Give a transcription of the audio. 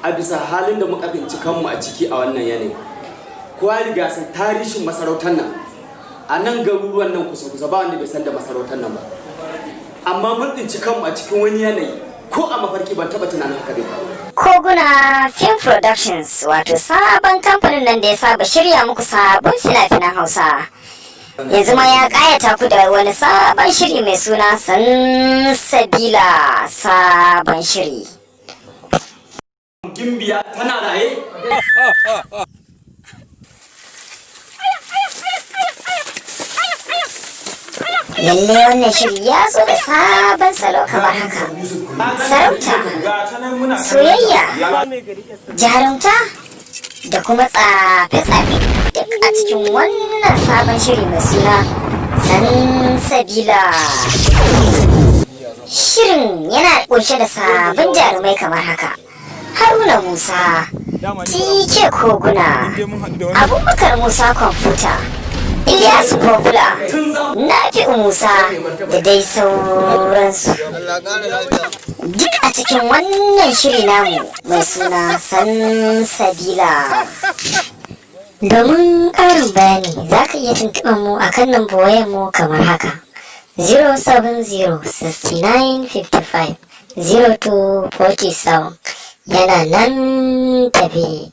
a bisa halin da muka binci kanmu a ciki a wannan yanayi. Kowa riga san tarihin masarautar nan a nan garuruwan nan kusa ba wanda bai san da masarautar nan ba, amma mun tsinci kanmu a cikin wani yanayi ko a mafarki ban taba tunanin haka dai ba. Koguna Film Productions wato sabon kamfanin nan da ya saba shirya muku sabon fina-finan Hausa yanzu ma ya kayata ku da wani sabon shiri mai suna Sansabila sabon shiri. Gimbiya tana raye? Lalle wannan shiri ya zo da sabon salo kamar haka: sarauta, soyayya, jarumta da kuma tsafe-tsafe duk a cikin wannan sabon shiri mai suna Sansabila. Shirin yana kunshe da sabon jarumai kamar haka: Haruna Musa, TK Koguna, Abubakar Musa Kwamfuta, Ilyasu Kogula, Nafi'u Musa da dai sauransu. Duk a cikin wannan shiri namu mai suna Sansabila. Domin ƙarin bayani za ka iya tuntuɓar mu a kan lambar wayar mu kamar haka: 070-6955-0247 yana nan tafe.